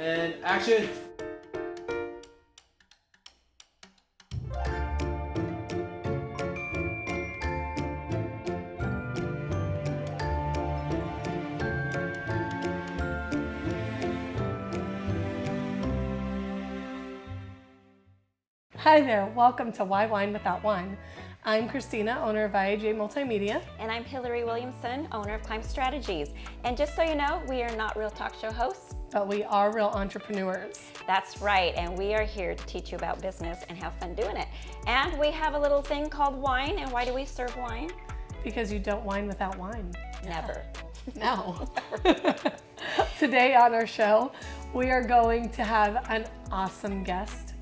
And action. Hi there, welcome to Why Wine Without Wine. I'm Christina, owner of IAJ Multimedia. And I'm Hillary Williamson, owner of Climb Strategies. And just so you know, we are not real talk show hosts. But we are real entrepreneurs. That's right, and we are here to teach you about business and have fun doing it. And we have a little thing called wine, and why do we serve wine? Because you don't wine without wine. Never. No. Today on our show, we are going to have an awesome guest,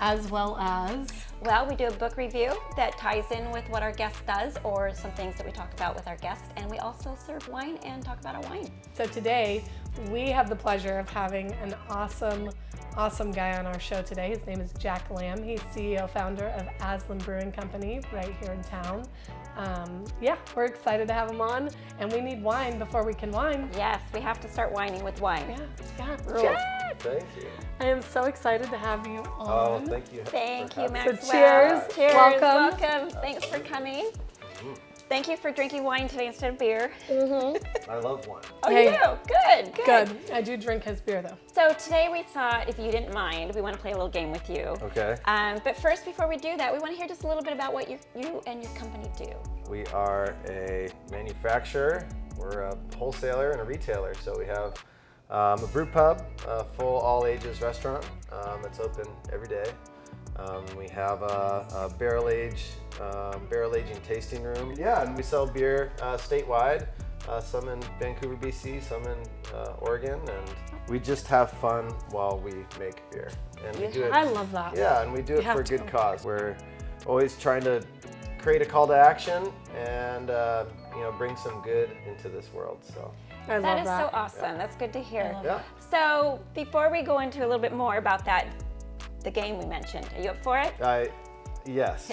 as well as... Well, we do a book review that ties in with what our guest does or some things that we talk about with our guest, and we also serve wine and talk about our wine. So today, we have the pleasure of having an awesome guy on our show today. His name is Jack Lamb. He's CEO, founder of Aslan Brewing Company right here in town. Yeah, we're excited to have him on, and we need wine before we can wine. Yes, we have to start whining with wine. Yeah. Jack! Thank you. I am so excited to have you on. Oh, thank you. Thank you, for having me. Maxwell. So cheers. Cheers. Welcome. Thanks for coming. Thank you for drinking wine today instead of beer. I love wine. Oh, Hey. you do? Good. Good. I do drink his beer though. So today we thought, if you didn't mind, we want to play a little game with you. Okay. But first, before we do that, we want to hear just a little bit about what you and your company do. We are a manufacturer, we're a wholesaler and a retailer. So we have a brew pub, a full all ages restaurant that's open every day. We have a barrel aging tasting room. Yeah, and we sell beer statewide, some in Vancouver, BC, some in Oregon, and we just have fun while we make beer. And we do it. I love that. Yeah, and we do it have for a good to. cause. We're always trying to create a call to action and bring some good into this world. So I love That is that. so awesome. That's good to hear. yeah, So before we go into a little bit more about the game we mentioned, are you up for it? yes.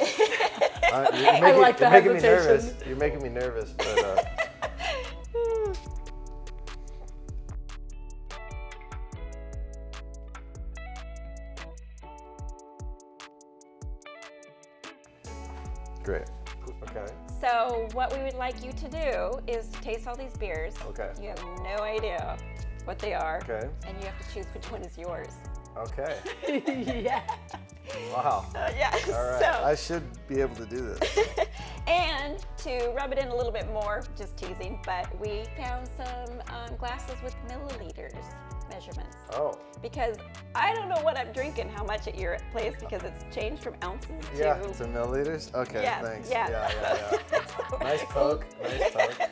I like the you're making me hesitation. nervous. You're making me nervous, but great. Okay. So what we would like you to do is to taste all these beers. Okay. You have no idea what they are. Okay. And you have to choose which one is yours. Okay. Yeah. Wow. Yeah. All right. So, I should be able to do this. and to rub it in a little bit more, just teasing, but we found some glasses with milliliters measurements. Oh. Because I don't know what I'm drinking, how much at your place, because it's changed from ounces Yeah. to... To milliliters. Okay. Yes, Thanks. yes. Yeah. Nice poke. Nice poke.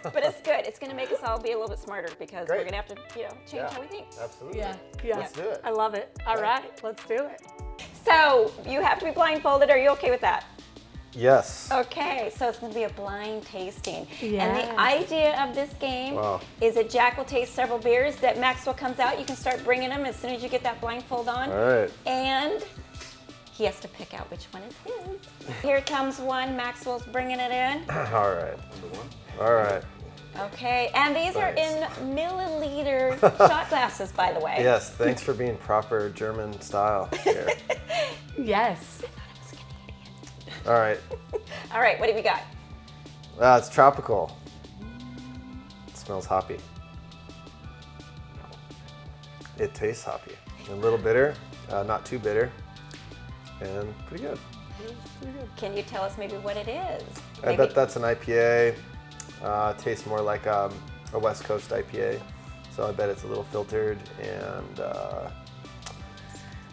But it's good. It's going to make us all be a little bit smarter because Great. we're going to have to, change Yeah. how we think. Absolutely. Yeah. Let's do it. I love it. All right, let's do it. So you have to be blindfolded. Are you okay with that? Yes. Okay, so it's going to be a blind tasting. And Yes. the idea of this game Wow. is that Jack will taste several beers. That Maxwell comes out. You can start bringing them as soon as you get that blindfold on. All right. And he has to pick out which one is his. Here comes one. Maxwell's bringing it in. All right. All right. Okay, and these are in milliliter shot glasses, by the way. Yes. Thanks for being proper German style here. Yes. All right. All right, what do we got? It's tropical. It smells hoppy. It tastes hoppy. A little bitter, not too bitter, and pretty good. Can you tell us maybe what it is? I bet that's an IPA. Tastes more like a West Coast IPA. So I bet it's a little filtered and a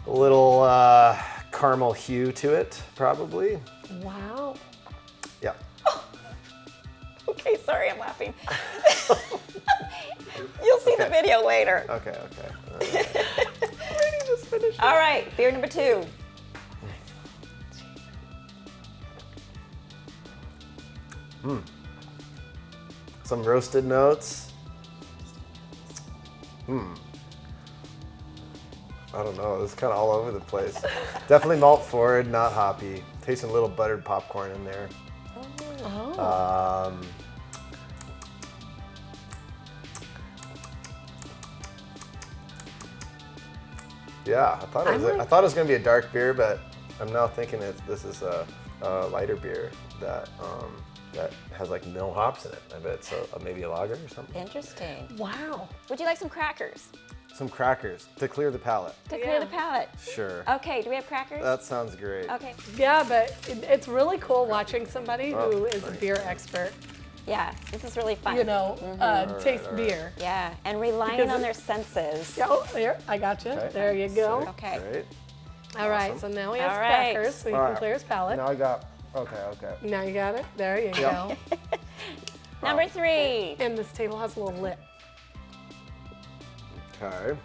little caramel hue to it, probably. Wow. Yeah. Okay, sorry, I'm laughing. You'll see the video later. Okay. All right, beer number 2. Some roasted notes. I don't know, it's kind of all over the place. Definitely malt forward, not hoppy. Tasting a little buttered popcorn in there. Oh. Yeah, I thought it was gonna be a dark beer, but I'm now thinking this is a lighter beer that has like no hops in it. I bet it's maybe a lager or something. Interesting. Wow. Would you like some crackers? Some crackers to clear the palate. To clear the palate. Sure. Okay, do we have crackers? That sounds great. Okay. Yeah, but it's really cool watching somebody who is a beer expert, Yeah, this is really fun. you know, taste all right. beer. Yeah, and relying Because on their senses. Oh, there, I got you. Okay. There you go. Okay. Great. All right, so now he has All right. crackers, so he All can right. clear his palate. Now I got. Okay. Now you got it. There you go. Number 3. And this table has a little lip. Okay.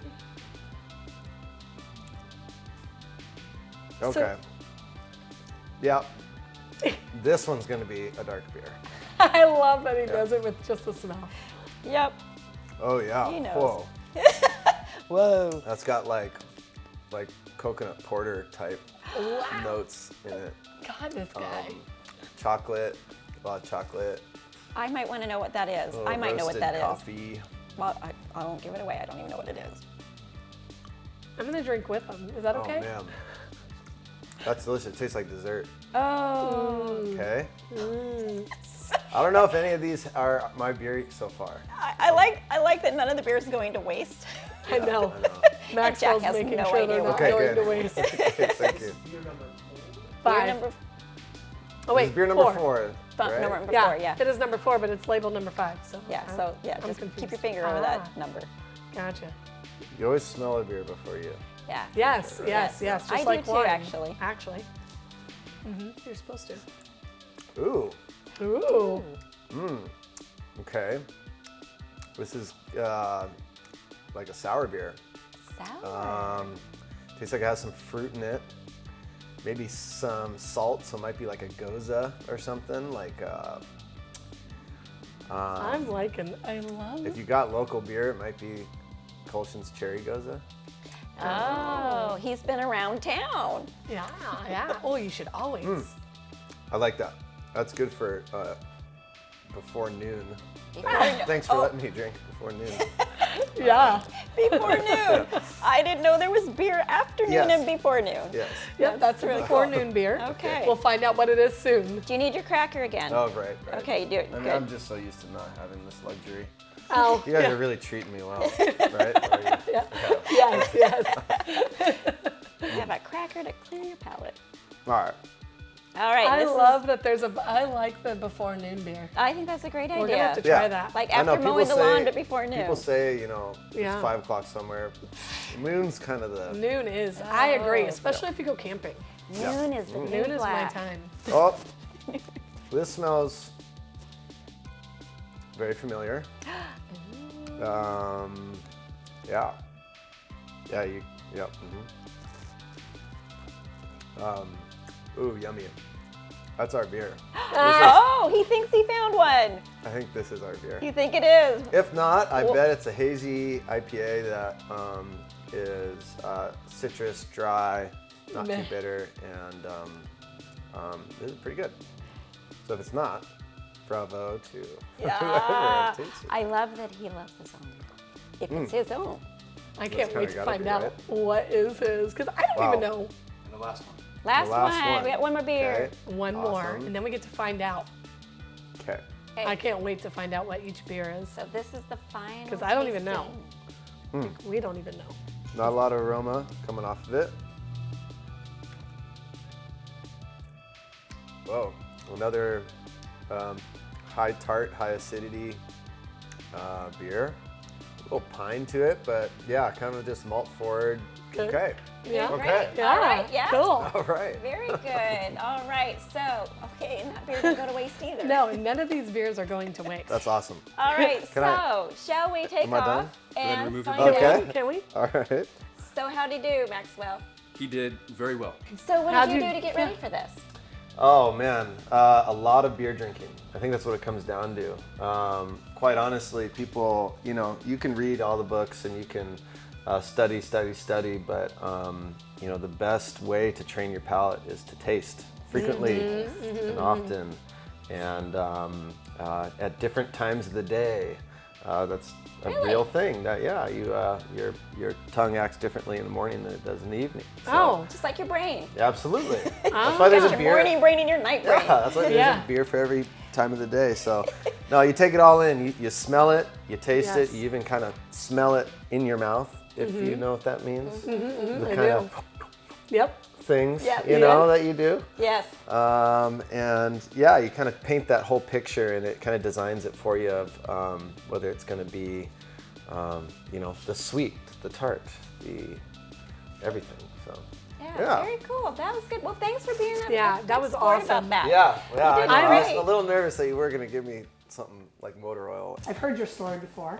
So- Okay. Yeah. This one's gonna be a dark beer. I love that he does it with just the smell. Yep. Oh yeah. He knows. Whoa. Whoa. That's got like coconut porter type Wow. notes in it. God, this guy. Chocolate, a lot of chocolate. I might want to know what that is. a little I might know what roasted that is. coffee. Well, I won't give it away. I don't even know what it is. I'm gonna drink with him. Is that okay? Oh man. That's delicious. It tastes like dessert. Oh. Okay. I don't know if any of these are my beer so far. I like that none of the beer is going to waste. I know. I know. Maxwell's has making no sure idea they're what not Okay, going good. to waste. Okay, thank you. Beer 5. number, Oh wait, This is beer number 4, number right? 4, Yeah, yeah. it is number 4, but it's labeled number 5. So Yeah, I'm- so yeah, I'm just confused. keep your finger over that number. Gotcha. You always smell a beer before you. Yeah. Yes, Right. yes, yes. Just I do like too, wine. actually. Actually. You're supposed to. Ooh. Ooh. Okay. This is like a sour beer. Sour. Tastes like it has some fruit in it. Maybe some salt, so it might be like a goza or something. Like I'm liking. I love if you got local beer, it might be Colson's Cherry Goza. Oh, he's been around town. Yeah, yeah. Oh, you should always. I like that. That's good for before noon. Before, Thanks for letting me drink before noon. Yeah. before noon. I didn't know there was beer afternoon Yes. and before noon. Yes. Yep, that's a really forenoon beer. Okay. We'll find out what it is soon. Do you need your cracker again? Oh, right. Okay, you do it. I mean, Good. I'm just so used to not having this luxury. Oh, You guys yeah. are really treating me well, right? Or you- Yeah. Yes, yes. You have a cracker to clear your palate. All right. All right. I this is- love that there's I like the before noon beer. I think that's a great idea. We're gonna have to Yeah. try that. Like I know, after people mowing the say- lawn, but before noon. People say, you know, Yeah. it's 5 o'clock somewhere. Noon's kind of the. Noon is. I agree, Oh. especially if you go camping. Noon is the new Noon is my black. time. Oh, this smells very familiar. Yeah. Yeah, yep. Ooh, yummy. That's our beer. Oh, he thinks he found one. I think this is our beer. You think it is? If not, I Well- bet it's a hazy IPA that is citrus, dry, not too Meh. bitter, and this is pretty good. So if it's not, bravo to Yeah. whoever takes it. I love that he loves his own. If it's his own. I can't kinda wait to gotta find be, out right? what is his, because I don't Wow. even know. And the last one. Last, last one. one. We got one more beer. Okay. One more, Awesome. and then we get to find out. Okay. Okay. I can't wait to find out what each beer is. So this is the final. 'Cause I don't even know. tasting. We don't even know. Not a lot of aroma coming off of it. Whoa, another high tart, high acidity beer. A little pine to it, but yeah, kind of just malt forward. Good. Okay. Yeah. Great. Okay. Yeah. All right. Yeah. Cool. All right. Very good. All right. So, okay, and that beer didn't go to waste either. No, none of these beers are going to waste. That's awesome. All right. Can So, shall we take Am I off done? and remove your find bucket? out? Okay. Can we? All right. So, how'd he do, Maxwell? He did very well. So, what How'd did you you- do to get ready for this? Oh man, a lot of beer drinking. I think that's what it comes down to. Quite honestly, people, you know, you can read all the books and you can study, but you know, the best way to train your palate is to taste frequently and often, and at different times of the day. That's a real thing. That your tongue acts differently in the morning than it does in the evening. So, Just like your brain. absolutely. That's why there's a Your beer. morning brain and your night brain. Yeah, that's why there's a beer for every time of the day. So, no, you take it all in. You smell it, you taste it, you even kind of smell it in your mouth, if you know what that means. The kind of things, you know, that you do. Yes. And yeah, you kind of paint that whole picture, and it kind of designs it for you of whether it's going to be, you know, the sweet, the tart, the everything. So. Yeah, very cool. That was good. Well, thanks for being a that was sport awesome. about that. Yeah, You I did know. I was great. a little nervous that you were going to give me something like motor oil. I've heard your story before.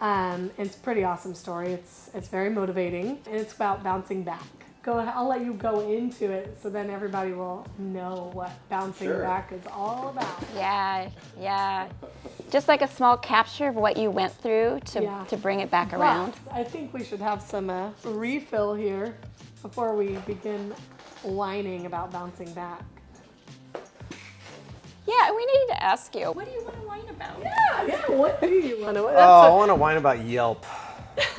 It's a pretty awesome story. It's very motivating, and it's about bouncing back. Go ahead, I'll let you go into it, so then everybody will know what bouncing back is all about. Yeah. Just like a small capture of what you went through to bring it back around. I think we should have some refill here before we begin whining about bouncing back. Yeah, we needed to ask you, what do you want to whine about? Yeah. What do you want to? I want to whine about Yelp.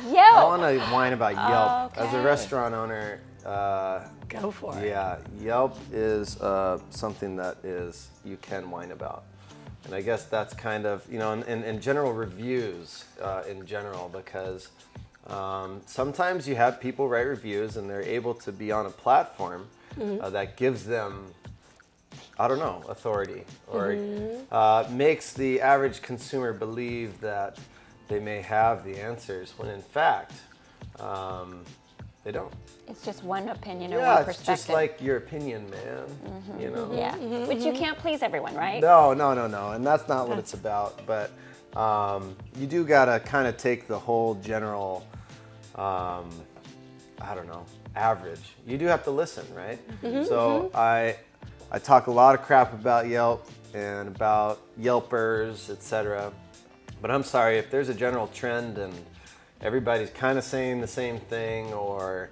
Yelp. I want to whine about Yelp. As a Okay. restaurant owner, Go for it. yeah, Yelp is something that you can whine about. And I guess that's kind of, you know, in general reviews in general, because sometimes you have people write reviews and they're able to be on a platform that gives them, I don't know, authority, or makes the average consumer believe that they may have the answers, when in fact, they don't. It's just one opinion or Yeah, one it's perspective. just like your opinion, man. You know? Yeah, which you can't please everyone, right? No, and that's not what it's about. But you do gotta kind of take the whole general, I don't know, average. You do have to listen, right? So I talk a lot of crap about Yelp and about Yelpers, etc. But I'm sorry, if there's a general trend and everybody's kind of saying the same thing, or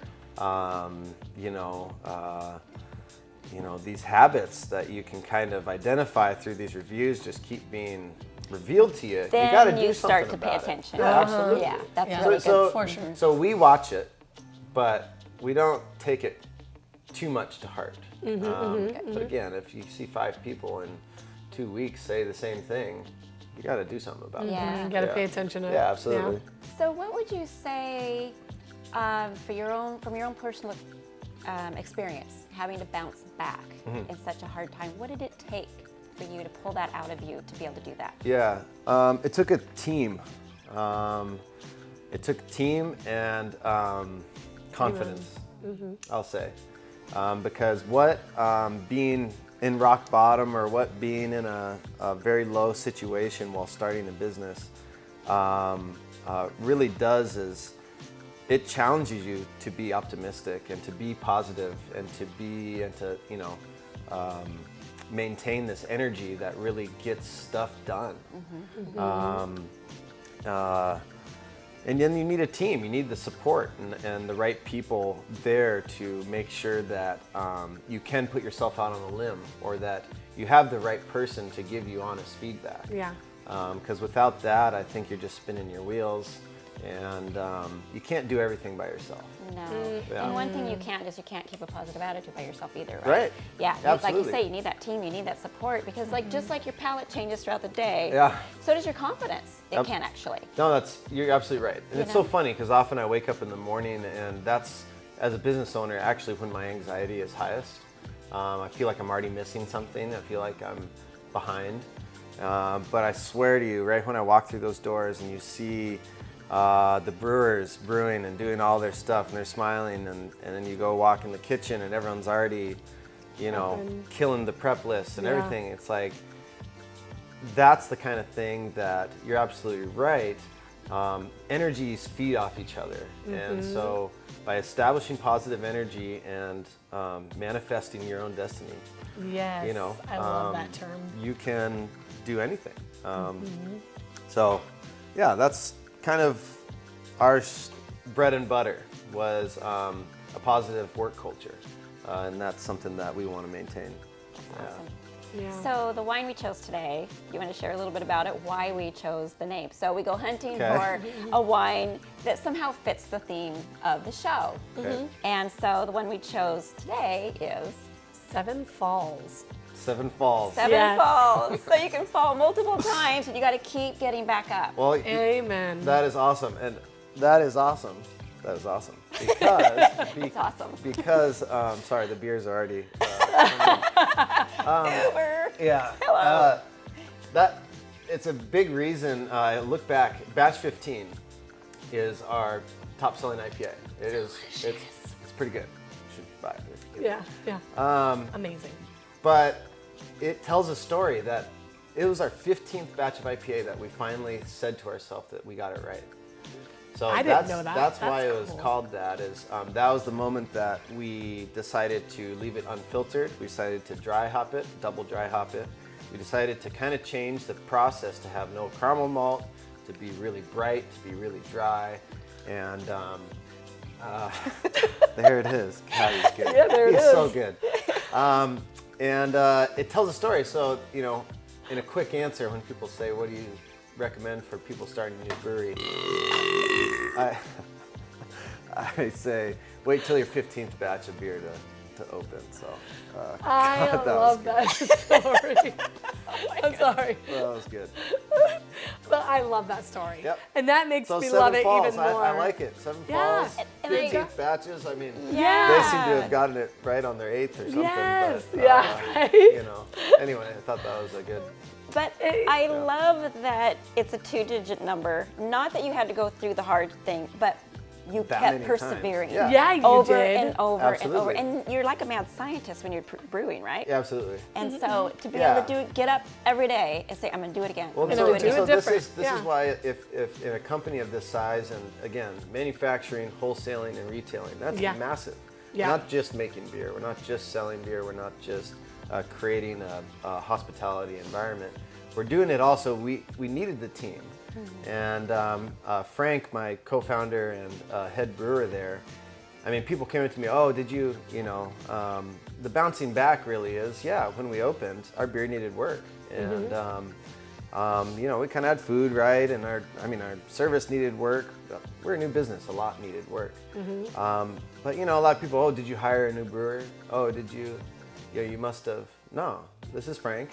these habits that you can kind of identify through these reviews just keep being revealed to you. Then you got to do you start something to pay about it. attention. Yeah, absolutely. Yeah, that's Yeah. really So- good. For sure. So we watch it, but we don't take it too much to heart. But again, if you see 5 people in 2 weeks say the same thing, you got to do something about it. Yeah. You gotta pay attention to it. Yeah, absolutely. So what would you say from your own personal experience, having to bounce back in such a hard time? What did it take for you to pull that out of you to be able to do that? Yeah, it took a team. It took a team and confidence, I'll say. Because what being in rock bottom, or what being in a very low situation while starting a business really does is it challenges you to be optimistic and to be positive and to maintain this energy that really gets stuff done. And then you need a team. You need the support and the right people there to make sure that you can put yourself out on a limb, or that you have the right person to give you honest feedback. Yeah. Because without that, I think you're just spinning your wheels, and you can't do everything by yourself. No. Yeah. And one thing you can't is you can't keep a positive attitude by yourself either, right? Right. Yeah. Absolutely. Like you say, you need that team, you need that support, because just like your palate changes throughout the day, Yeah. so does your confidence. It can actually. No, you're absolutely right. And it's know? so funny because often I wake up in the morning, and that's, as a business owner, actually when my anxiety is highest. I feel like I'm already missing something. I feel like I'm behind. But I swear to you, right when I walk through those doors and you see the brewers brewing and doing all their stuff, and they're smiling, and then you go walk in the kitchen and everyone's already, killing the prep list and everything. It's like, that's the kind of thing that you're absolutely right. Energies feed off each other. And so by establishing positive energy and manifesting your own destiny, Yes. I love that term. you can do anything. So yeah, that's kind of our bread and butter, was a positive work culture. And that's something that we want to maintain. Awesome. Yeah. So the wine we chose today, you want to share a little bit about it, why we chose the name. So we go hunting Okay. for a wine that somehow fits the theme of the show. Okay. And so the one we chose today is Seven Falls. Seven Falls. Seven Yes. Falls. So you can fall multiple times and you got to keep getting back up. Well, Amen. that is awesome, and that is awesome. That is awesome because It's awesome. because sorry, the beers are already. Uber. Yeah. Hello. That it's a big reason. I look back. Batch 15 is our top-selling IPA. It is. It's pretty good. You should buy it. If you can. Yeah. Amazing. But it tells a story that it was our 15th batch of IPA that we finally said to ourselves that we got it right. So I didn't know that. That's why That's it was cool. called that. That was the moment that we decided to leave it unfiltered. We decided to dry hop it, double dry hop it. We decided to kind of change the process to have no caramel malt, to be really bright, to be really dry, and there it is. God, he's good. Yeah, there it he's is. so good. And it tells a story. So, in a quick answer, when people say, what do you recommend for people starting a new brewery? I say, wait till your 15th batch of beer to open. So, I God, love that story. I'm sorry. That was good. But I love that story. Yep. And that makes So me Seven love it Falls, even more. I like it. Seven Yeah. Falls, And I- 15th batches. I mean, Yeah. they seem to have gotten it right on their 8th or something. Yes. But, Yeah, right? Anyway, I thought that was a good. But I love that it's a 2-digit number. Not that you had to go through the hard thing, but you That kept many times. persevering. Yeah. Yeah, you over did. and over Absolutely. and over. And you're like a mad scientist when you're brewing, right? Yeah, absolutely. And so to be Yeah. able to get up every day and say, I'm going to do it again. Well, I'm And gonna we do it this different. is Yeah. why if in a company of this size, and again, manufacturing, wholesaling, and retailing, that's Yeah. massive. Yeah. We're not just making beer. We're not just selling beer. We're not just creating a hospitality environment. We're doing it also. We needed the team. And Frank, my co-founder and head brewer there, I mean, people came up to me, oh, did you, the bouncing back really is, yeah, when we opened, our beer needed work. And, we kind of had food, right? And our service needed work. We're a new business, a lot needed work. But, a lot of people, oh, did you hire a new brewer? Oh, did you, you must have. No, this is Frank.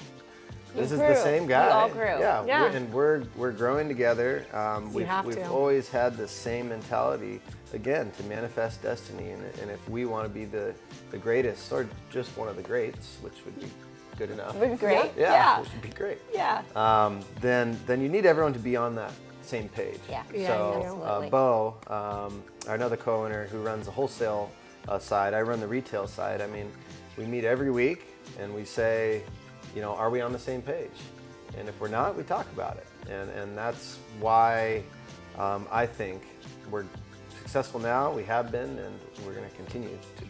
This is the grew. same guy. We all grew. Yeah, Yeah. We're growing together. We've have to. always had the same mentality, again, to manifest destiny. And if we want to be the greatest, or just one of the greats, which would be good enough. Would be great. Yeah, which would be great. Yeah. Then you need everyone to be on that same page. Yeah. Yeah, So absolutely. Bo, our another co-owner who runs the wholesale side, I run the retail side. I mean, we meet every week and we say, are we on the same page? And if we're not, we talk about it. And that's why I think we're successful now. We have been, and we're going to continue to be.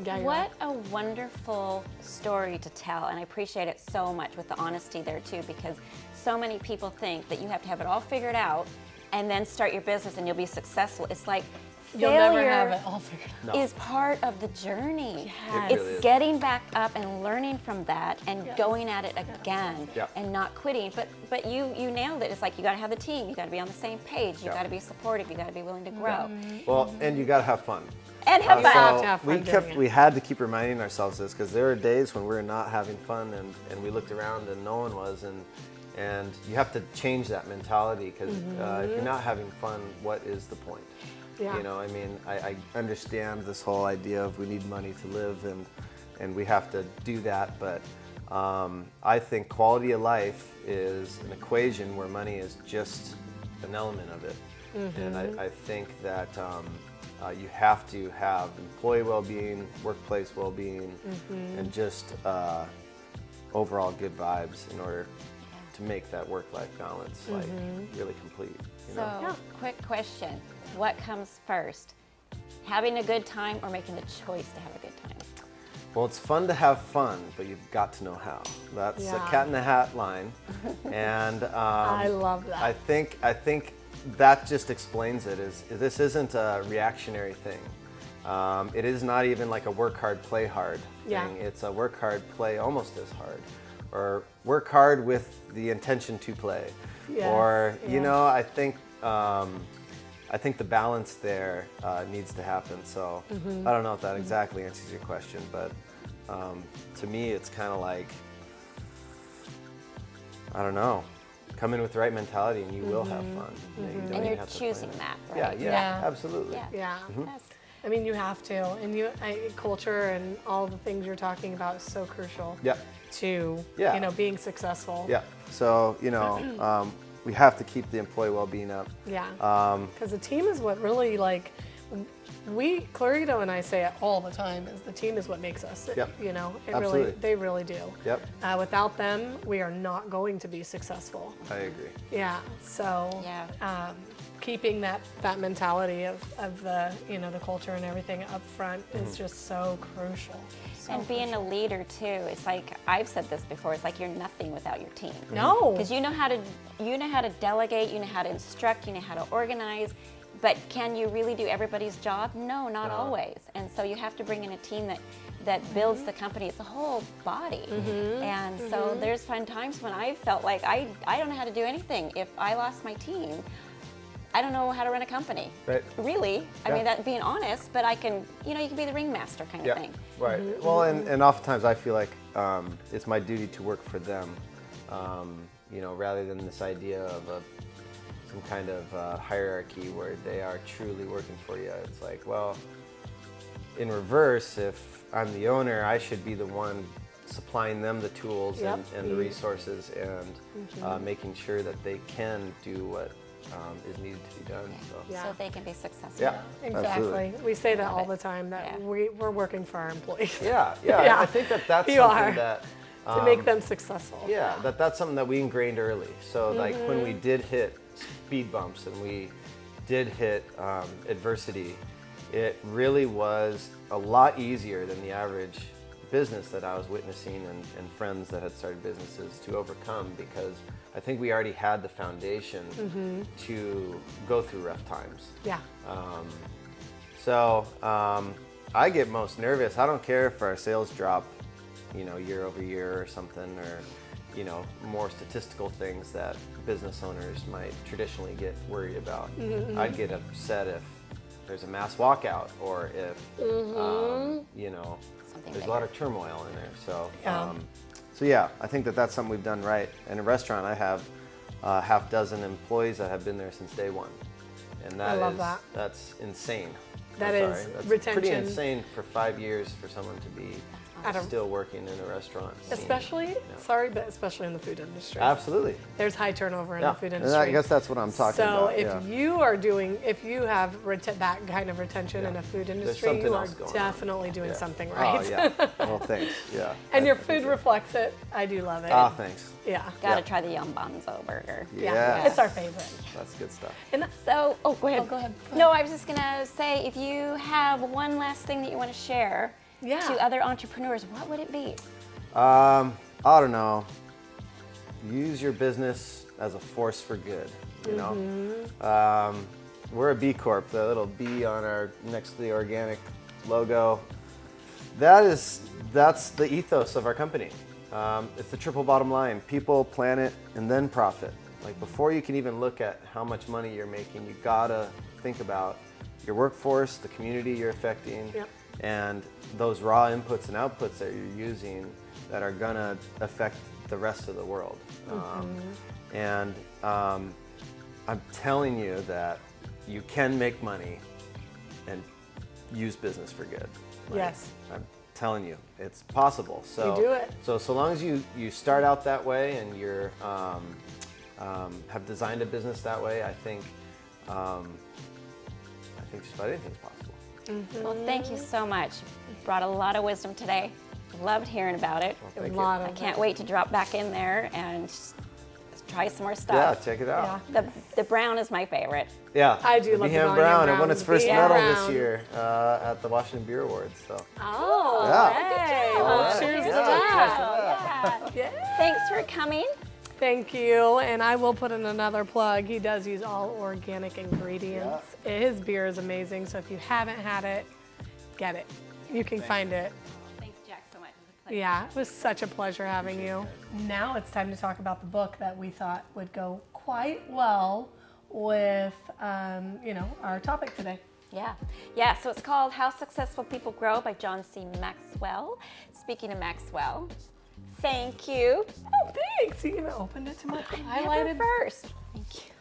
Yeah, you're What a wonderful story to tell, and I appreciate it so much with the honesty there too, because so many people think that you have to have it all figured out and then start your business and you'll be successful. It's like You'll failure never have it all figured out. No. is part of the journey. Yes. It It's really is. getting back up and learning from that and Yes. going at it again Yeah. and not quitting. But you nailed it. It's like you got to have the team. You got to be on the same page. You Yeah. got to be supportive. You got to be willing to grow Well, and you got to have fun. and have You fun. have to have fun doing it. we had to keep reminding ourselves this, because there were days when we were not having fun, and we looked around and no one was, and you have to change that mentality, because if you're not having fun, what is the point? Yeah. I understand this whole idea of we need money to live, and we have to do that, but I think quality of life is an equation where money is just an element of it. And I think that you have to have employee well-being, workplace well-being, and just overall good vibes in order to make that work-life balance really complete. So, quick question. What comes first? Having a good time or making the choice to have a good time? Well, it's fun to have fun, but you've got to know how. That's a Yeah. cat in the hat line, and I love that. I think that just explains it. This isn't a reactionary thing. It is not even like a work hard, play hard Yeah. thing. It's a work hard, play almost as hard. or work hard with the intention to play. Yes, Or, you yeah. know, I think the balance there needs to happen. So I don't know if that exactly answers your question, but to me, it's kind of like, I don't know, come in with the right mentality and you will have fun. You know, you don't And even you're have to plan choosing it. that, Yeah, right? yeah, Yeah. absolutely. Yeah. Yes. I mean, you have to, and culture and all the things you're talking about is so crucial Yeah, to, Yeah. you know, being successful. yeah. So, you know, we have to keep the employee well-being up. Yeah. Because the team is what really, like, Clarito and I say it all the time, is the team is what makes us. Yep. You know, Absolutely. they really do. Yep, Without them, we are not going to be successful. I agree. Yeah. So Yeah. keeping that mentality of the, you know, the culture and everything up front is just so crucial. So And being a leader too, it's like, I've said this before, it's like you're nothing without your team. no. Because you know how to delegate, you know how to instruct, you know how to organize, but can you really do everybody's job? No, not always. And so you have to bring in a team that builds the company. It's a whole body. And so there's fun times when I felt like I don't know how to do anything. If I lost my team, I don't know how to run a company. Right. Really. I Yeah. mean, that being honest, but I can, you know, you can be the ringmaster kind of thing. Right. Well, and oftentimes I feel like it's my duty to work for them, you know, rather than this idea of some kind of hierarchy where they are truly working for you. It's like, well, in reverse, if I'm the owner, I should be the one supplying them the tools Yep. and the resources and making sure that they can do what is needed to be done. So. Yeah. So they can be successful. Yeah, Exactly. absolutely. We say that Love all it. the time, that Yeah. we're working for our employees. Yeah, yeah, Yeah. I think that's You something are. that To make them successful. yeah, that's something that we ingrained early. So like when we did hit speed bumps and we did hit adversity, it really was a lot easier than the average business that I was witnessing and friends that had started businesses to overcome, because I think we already had the foundation to go through rough times. Yeah. So I get most nervous. I don't care if our sales drop, you know, year over year or something, or, you know, more statistical things that business owners might traditionally get worried about. I'd get upset if there's a mass walkout or if, you know, Something there's a lot of turmoil in there. So, Yeah. so yeah, I think that's something we've done right. In a restaurant, I have a half dozen employees that have been there since day one. And I love that. that's insane. That I'm is sorry. That's retention. pretty insane for 5 years for someone to be At a- still working in a restaurant scene. Especially, sorry, but especially in the food industry. Absolutely. There's high turnover in Yeah. the food And industry. I guess that's what I'm talking so about. if yeah. you are if you have that kind of retention in a food industry, something you are else going on. definitely doing Yeah. something right. Oh, yeah. Well, thanks. Yeah. And your I food appreciate it. reflects it. I do love it. Ah, thanks. Yeah. Got to Yeah. try the Yum Bonzo burger. Yeah. Yes. It's our favorite. That's good stuff. And So, go ahead. go ahead. No, I was just gonna say, if you have one last thing that you want to share Yeah. to other entrepreneurs, what would it be? I don't know. Use your business as a force for good. You know, we're a B Corp. The little B on our next to the organic logo. That's the ethos of our company. It's the triple bottom line: people, planet, and then profit. Like before you can even look at how much money you're making, you gotta think about your workforce, the community you're affecting, Yep. and those raw inputs and outputs that you're using that are gonna affect the rest of the world. And I'm telling you that you can make money and use business for good. Yes. I'm telling you, it's possible. So You do it. So long as you start out that way and you're have designed a business that way, I think just about anything's possible. Well, thank you so much. You brought a lot of wisdom today. Loved hearing about it. Well, A thank lot you. of I can't it. wait to drop back in there and try some more Yeah, stuff. check it out. The brown is my favorite. Yeah. I do love the Behan Volume Brown. It Brown. won its first Behan medal Brown. this year at the Washington Beer Awards. So Oh, Yeah. hey. All Well, right. cheers to Yeah, that. Yeah. Yeah. Thanks for coming. Thank you. And I will put in another plug. He does use all organic ingredients. His beer is amazing. So if you haven't had it, get it. You can find it. Thanks, Jack, so much. It was a Yeah, it was such a pleasure having you. Now it's time to talk about the book that we thought would go quite well with, our topic today. Yeah. So it's called How Successful People Grow by John C. Maxwell. Speaking of Maxwell, thank you. Oh, thanks. You even opened it to my highlighted. Never first. Thank you.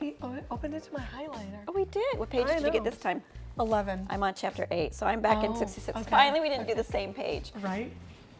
He opened it to my highlighter. Oh, we did. What page did you get this time? 11. I'm on chapter 8, so I'm back in 66. Okay. Finally, we didn't do the same page. Right?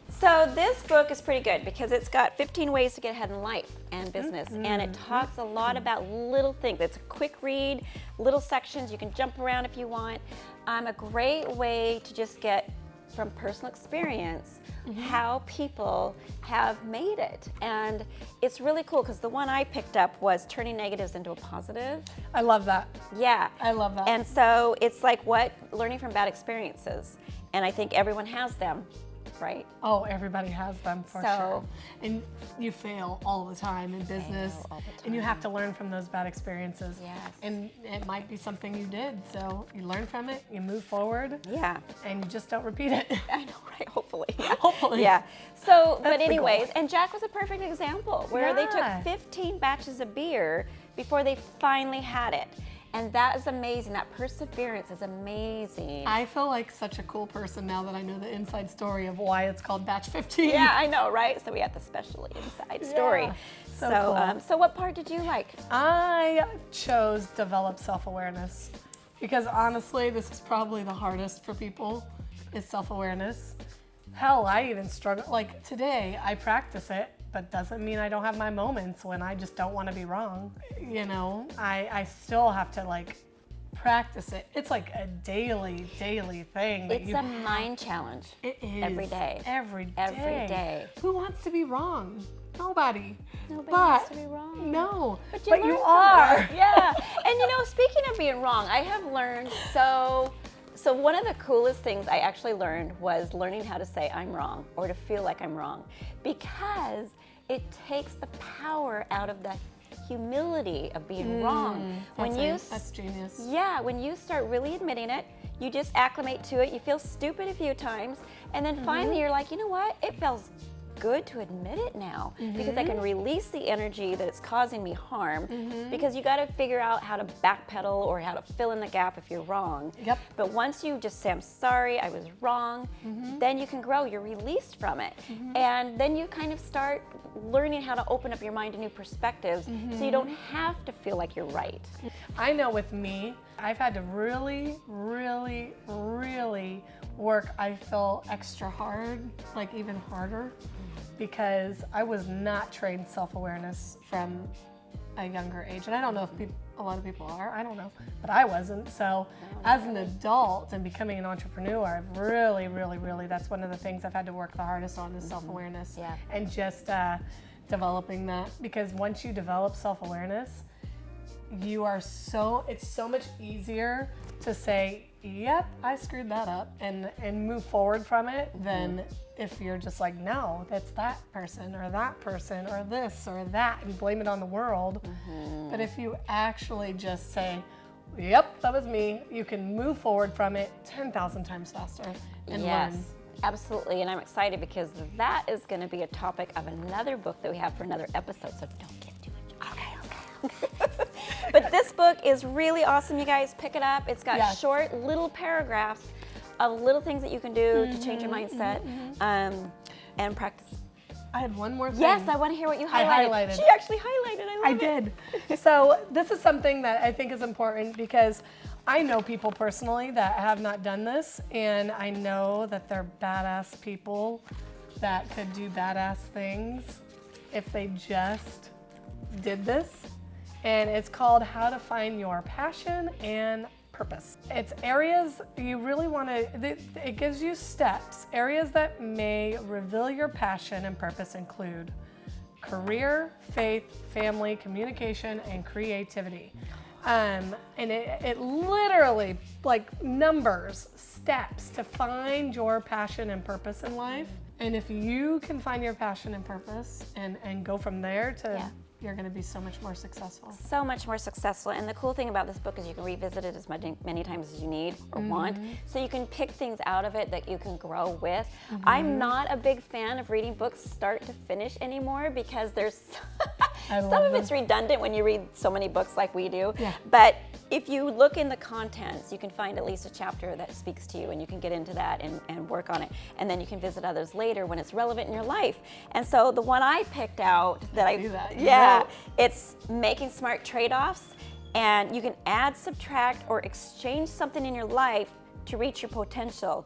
So this book is pretty good because it's got 15 ways to get ahead in life and business, and it talks a lot about little things. It's a quick read, little sections. You can jump around if you want. A great way to just get from personal experience how people have made it. And it's really cool because the one I picked up was turning negatives into a positive. I love that. Yeah. I love that. And so it's like learning from bad experiences. And I think everyone has them, right? Oh, everybody has them for So- sure. And you fail all the time in business. all the And you have to learn from those bad experiences. Yes. And it might be something you did. So you learn from it, you move forward, Yeah. and you just don't repeat it. I know, right? Hopefully. Yeah. Hopefully. Yeah. So, That's but the goal. anyways, and Jack was a perfect example where they Yeah. took 15 batches of beer before they finally had it. And that is amazing. That perseverance is amazing. I feel like such a cool person now that I know the inside story of why it's called Batch 15. Yeah, I know, right? So we had the special inside story. Yeah. So cool. So what part did you like? I chose develop self-awareness because honestly, this is probably the hardest for people is self-awareness. Hell, I even struggle. Like today, I practice it, but doesn't mean I don't have my moments when I just don't want to be wrong. You know, I still have to practice it. It's like a daily thing. That It's a mind challenge. It is. every day. Every day. Every day. Who wants to be wrong? Nobody. Nobody but wants to be wrong. No. But you learn from are. it. Yeah. And speaking of being wrong, I have learned so one of the coolest things I actually learned was learning how to say I'm wrong or to feel like I'm wrong because it takes the power out of the humility of being wrong. That's genius. Yeah, when you start really admitting it, you just acclimate to it, you feel stupid a few times, and then finally you're like, you know what, it feels good to admit it now because I can release the energy that it's causing me harm because you got to figure out how to backpedal or how to fill in the gap if you're wrong. Yep. But once you just say, I'm sorry, I was wrong, then you can grow, you're released from it. And then you kind of start learning how to open up your mind to new perspectives so you don't have to feel like you're right. I know with me, I've had to really work, I feel extra hard, like even harder, because I was not trained self-awareness from a younger age. And I don't know if a lot of people are, I don't know, but I wasn't. So as an adult and becoming an entrepreneur, I've really, that's one of the things I've had to work the hardest on is self-awareness. Yeah. And just developing that, because once you develop self-awareness, it's so much easier to say, yep, I screwed that up and move forward from it than if you're just like, no, that's that person or this or that and blame it on the world. But if you actually just say, yep, that was me, you can move forward from it 10,000 times faster and learn. Absolutely, and I'm excited because that is going to be a topic of another book that we have for another episode, so don't get too much. Okay. But this book is really awesome, you guys. Pick it up. It's got short little paragraphs of little things that you can do to change your mindset and practice. I had one more thing. Yes, I want to hear what you highlighted. I highlighted. She actually highlighted. I love it. did. So this is something that I think is important because I know people personally that have not done this, and I know that they're badass people that could do badass things if they just did this. And it's called How to Find Your Passion and Purpose. It's areas you really want to, it gives you steps. Areas that may reveal your passion and purpose include career, faith, family, communication, and creativity. And it literally numbers, steps to find your passion and purpose in life. And if you can find your passion and purpose and go from there to you're going to be so much more successful. So much more successful. And the cool thing about this book is you can revisit it as many times as you need or want. So you can pick things out of it that you can grow with. I'm not a big fan of reading books start to finish anymore because there's some of it's redundant when you read so many books like we do. Yeah. But if you look in the contents, you can find at least a chapter that speaks to you, and you can get into that and work on it. And then you can visit others later when it's relevant in your life. And so the one I picked out it's making smart trade-offs, and you can add, subtract, or exchange something in your life to reach your potential.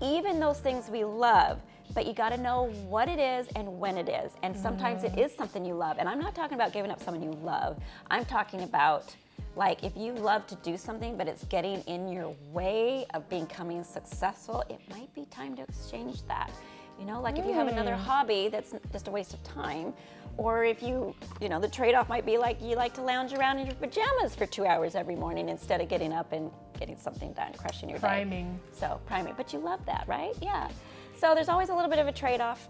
Even those things we love, but you got to know what it is and when it is. And sometimes it is something you love. And I'm not talking about giving up someone you love. I'm talking about, like, if you love to do something, but it's getting in your way of becoming successful, it might be time to exchange that. You know, like if you have another hobby that's just a waste of time, or if you know, the trade-off might be like you like to lounge around in your pajamas for 2 hours every morning instead of getting up and getting something done, crushing your day. So priming, but you love that, right? Yeah. So there's always a little bit of a trade-off.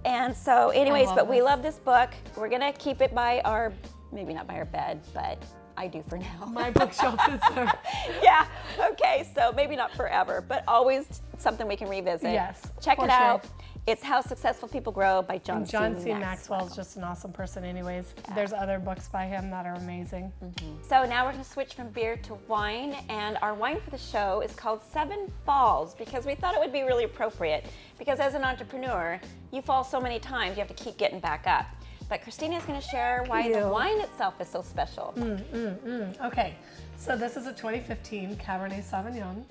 And so anyways, we love this book. We're gonna keep it by our, maybe not by our bed, but I do for now. My bookshelf is there. Yeah, okay, so maybe not forever, but always something we can revisit. Yes, Check for it out. sure. It's How Successful People Grow by John C. Maxwell is just an awesome person anyways. There's other books by him that are amazing. So now we're going to switch from beer to wine, and our wine for the show is called Seven Falls because we thought it would be really appropriate because as an entrepreneur, you fall so many times, you have to keep getting back up. But Christina's going to share why the wine itself is so special. Okay, so this is a 2015 Cabernet Sauvignon.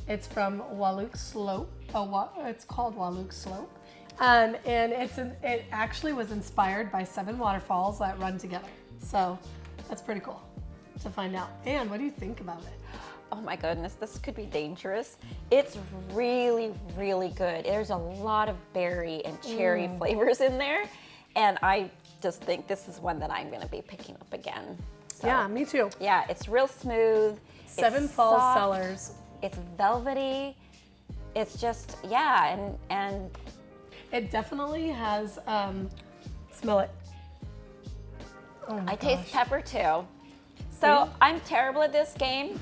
It's from Walluk Slope. It's called Walluk Slope. And it actually was inspired by 7 waterfalls that run together. So that's pretty cool to find out. And what do you think about it? Oh my goodness, this could be dangerous. It's really, really good. There's a lot of berry and cherry flavors in there. And I just think this is one that I'm going to be picking up again. So, Yeah, me too. yeah, it's real smooth. Sevenfallscellars. It's velvety. It's just, yeah, and It definitely has, smell it. Oh my I taste gosh. pepper too. So I'm terrible at this game,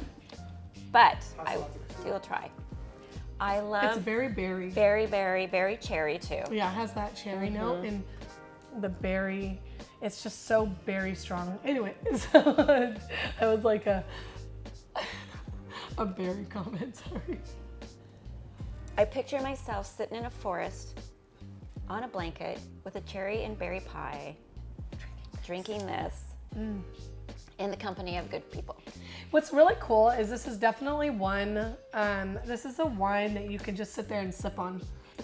but I will try. I love It's very berry. very cherry too. Yeah, it has that cherry note and the berry. It's just so berry strong. Anyway, so that was like a berry comment, sorry. I picture myself sitting in a forest on a blanket with a cherry and berry pie, drinking this in the company of good people. What's really cool is this is definitely one, this is a wine that you can just sit there and sip on.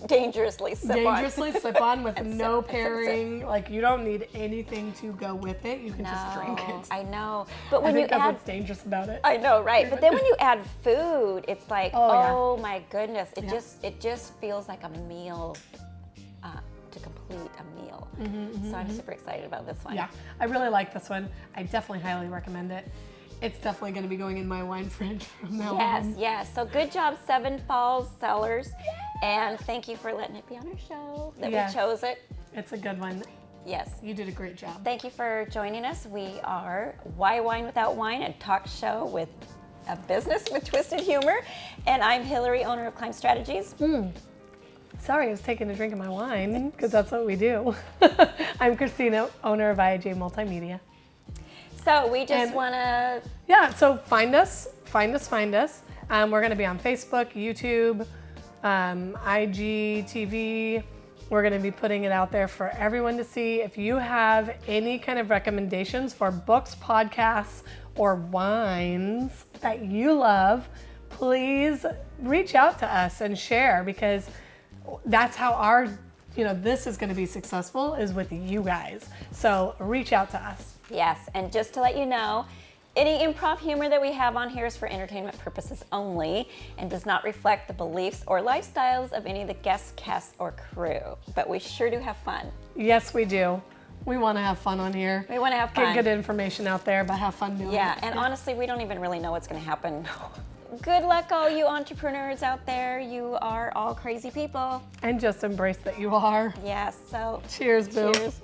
Dangerously sip on. Sip on with no sip. pairing. Like you don't need anything to go with it. You can just drink it. I know. But I when you think that's add, what's dangerous about it. I know, right? But then when you add food, it's like, Oh, yeah. my goodness! It just feels like a meal to complete a meal. So I'm super excited about this one. Yeah, I really like this one. I definitely highly recommend it. It's definitely going to be going in my wine fridge from now on. Yes. So good job, Seven Falls Cellars, and thank you for letting it be on our show that we chose it. It's a good one. Yes. You did a great job. Thank you for joining us. We are Why Wine Without Wine, a talk show with a business with twisted humor, and I'm Hillary, owner of Climb Strategies. Sorry, I was taking a drink of my wine because that's what we do. I'm Christina, owner of IAJ Multimedia. So we just want to... Yeah, so find us. We're going to be on Facebook, YouTube, IGTV. We're going to be putting it out there for everyone to see. If you have any kind of recommendations for books, podcasts, or wines that you love, please reach out to us and share because that's how our, this is going to be successful is with you guys. So reach out to us. Yes, and just to let you know, any improv humor that we have on here is for entertainment purposes only and does not reflect the beliefs or lifestyles of any of the guests, casts, or crew. But we sure do have fun. Yes, we do. We want to have fun on here. We want to have fun. Get good information out there, but have fun doing it. Yeah, and honestly, we don't even really know what's going to happen. Good luck, all you entrepreneurs out there. You are all crazy people. And just embrace that you are. Yes, so Cheers, Boo. cheers.